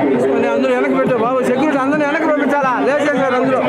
తీసుకొని అందరూ వెనక్కి పెట్టారు బాబు. సెక్యూరిటీ అందరినీ వెనక్కి పంపించాలా? లేదు సార్ అందరూ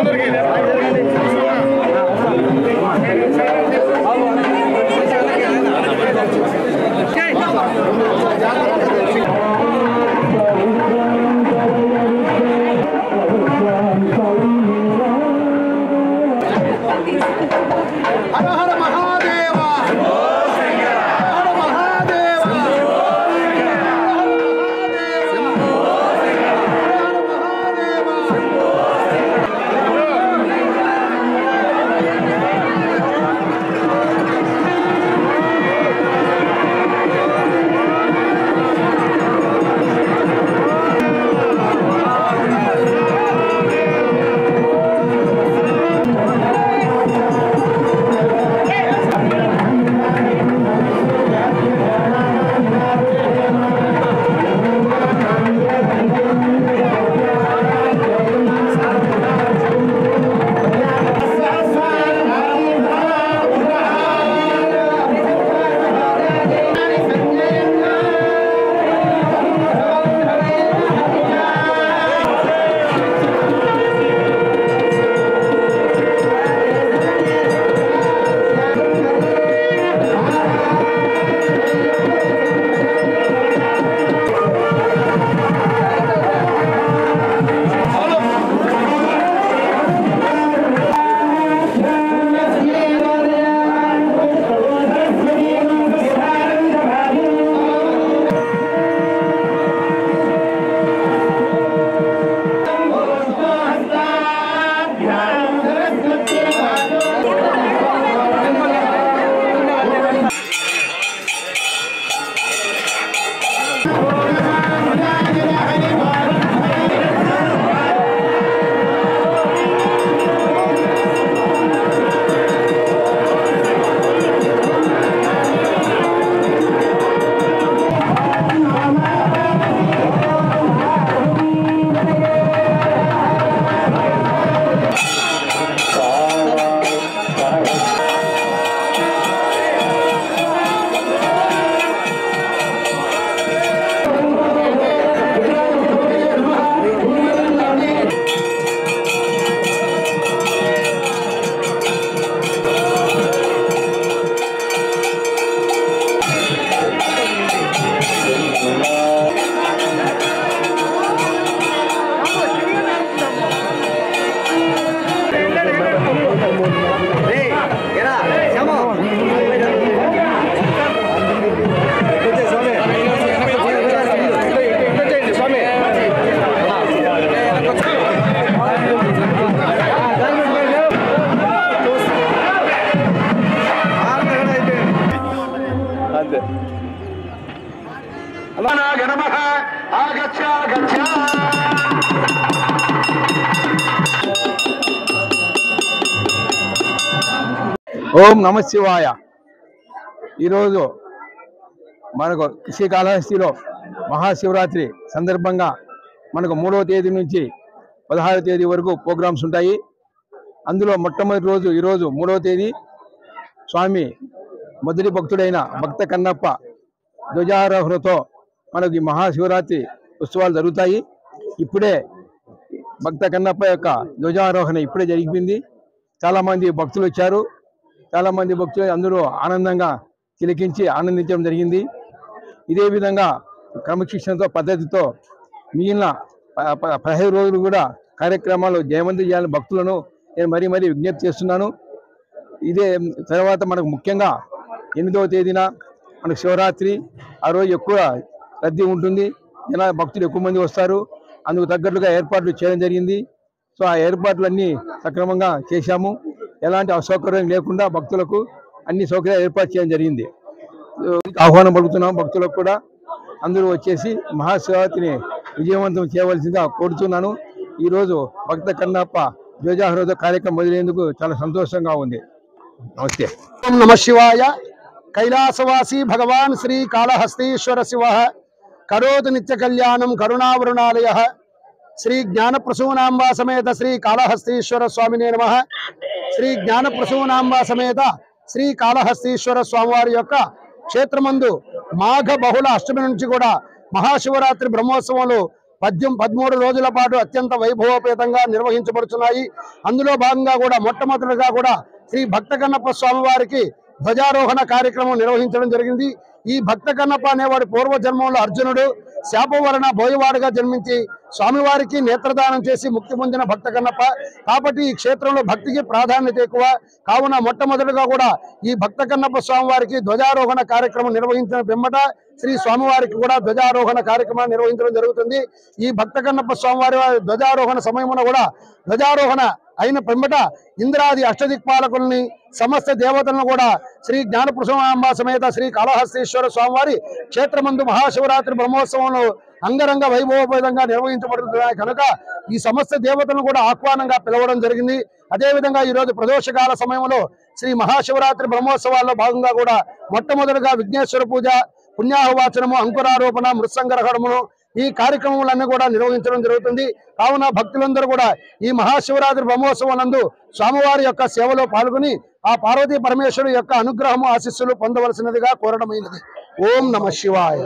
ఓం నమ శివాయ. ఈరోజు మనకు శ్రీకాళహస్తిలో మహాశివరాత్రి సందర్భంగా మనకు 3వ తేదీ నుంచి 16వ తేదీ వరకు ప్రోగ్రామ్స్ ఉంటాయి. అందులో మొట్టమొదటి రోజు ఈరోజు 3వ తేదీ స్వామి మొదటి భక్తుడైన భక్త కన్నప్ప ధ్వజారోహణతో మనకి మహాశివరాత్రి ఉత్సవాలు జరుగుతాయి. ఇప్పుడే భక్త కన్నప్ప యొక్క ధ్వజారోహణ ఇప్పుడే జరిగింది. చాలామంది భక్తులు వచ్చారు. చాలామంది భక్తులు అందరూ ఆనందంగా తిలకించి ఆనందించడం జరిగింది. ఇదే విధంగా క్రమశిక్షణతో పద్ధతితో మిగిలిన 15 రోజులు కూడా కార్యక్రమాలు జయవంతం చేయాలని భక్తులను నేను మరీ విజ్ఞప్తి చేస్తున్నాను. ఇదే తర్వాత మనకు ముఖ్యంగా 8వ తేదీన మనకు శివరాత్రి. ఆ రోజు ఎక్కువ రద్దీ ఉంటుంది. భక్తులు ఎక్కువ మంది వస్తారు. అందుకు తగ్గట్లుగా ఏర్పాట్లు చేయడం జరిగింది. సో ఆ ఏర్పాట్లన్నీ సక్రమంగా చేశాము. ఎలాంటి అసౌకర్యం లేకుండా భక్తులకు అన్ని సౌకర్యాలు ఏర్పాటు చేయడం జరిగింది. ఆహ్వానం పలుకుతున్నాం భక్తులకు కూడా. అందరూ వచ్చేసి మహాశివరాత్రిని విజయవంతం చేయవలసిందిగా కోరుతున్నాను. ఈరోజు భక్త కన్నప్ప ధ్వజారోహణ కార్యక్రమం మొదలైనందుకు చాలా సంతోషంగా ఉంది. నమస్తే. ఓం నమ శివాయ. కైలాసవాసి భగవాన్ శ్రీ కాళహస్తీశ్వర శివ కరోతు నిత్య కళ్యాణం కరుణావరుణాలయ శ్రీ జ్ఞానప్రసూనాంబా సమేత శ్రీ కాళహస్తీశ్వర స్వామినే నమః. శ్రీ జ్ఞానప్రసూనాంబా సమేత శ్రీ కాళహస్తీశ్వర స్వామివారి యొక్క క్షేత్రమందు మాఘ బహుళ అష్టమి నుంచి కూడా మహాశివరాత్రి బ్రహ్మోత్సవాలు 13 రోజుల పాటు అత్యంత వైభవోపేతంగా నిర్వహించబడుతున్నాయి. అందులో భాగంగా కూడా మొట్టమొదటిగా కూడా శ్రీ భక్త కన్నప్ప స్వామి వారికి ధ్వజారోహణ కార్యక్రమం నిర్వహించడం జరిగింది. ఈ భక్త కన్నప్ప అనేవాడు పూర్వజన్మంలో అర్జునుడు శాపవరణ బోయవాడుగా జన్మించి స్వామివారికి నేత్రదానం చేసి ముక్తి పొందిన భక్త కన్నప్ప. కాబట్టి ఈ క్షేత్రంలో భక్తికి ప్రాధాన్యత ఎక్కువ కావున మొట్టమొదటిగా కూడా ఈ భక్త కన్నప్ప స్వామివారికి ధ్వజారోహణ కార్యక్రమం నిర్వహించిన పిమ్మట శ్రీ స్వామివారికి కూడా ధ్వజారోహణ కార్యక్రమాన్ని నిర్వహించడం జరుగుతుంది. ఈ భక్త కన్నప్ప స్వామివారి ధ్వజారోహణ సమయమున కూడా ధ్వజారోహణ అయిన పిమ్మట ఇంద్రాది అష్టదిక్పాలకుల్ని సమస్త దేవతలను కూడా శ్రీ జ్ఞానప్రసూనాంబ సమేత శ్రీ కాళహస్తీశ్వర స్వామివారి క్షేత్రమందు మహాశివరాత్రి బ్రహ్మోత్సవంలో అంగరంగ వైభవోపేతంగా నిర్వహించబడుతున్నాయి కనుక ఈ సమస్త దేవతలను కూడా ఆహ్వానంగా పిలవడం జరిగింది. అదేవిధంగా ఈ రోజు ప్రదోషకాల సమయంలో శ్రీ మహాశివరాత్రి బ్రహ్మోత్సవాల్లో భాగంగా కూడా మొట్టమొదటిగా విఘ్నేశ్వర పూజ, పుణ్యాహవాచనము, అంకురారోపణ, మృత్సంగరహణమును ఈ కార్యక్రమాలన్నీ కూడా నిర్వహించడం జరుగుతుంది. కావున భక్తులందరూ కూడా ఈ మహాశివరాత్రి బ్రహ్మోత్సవాలందు స్వామివారి యొక్క సేవలో పాల్గొని ఆ పార్వతీ పరమేశ్వరు యొక్క అనుగ్రహము ఆశీస్సులు పొందవలసినదిగా కోరడమైనది. ఓం నమః శివాయ.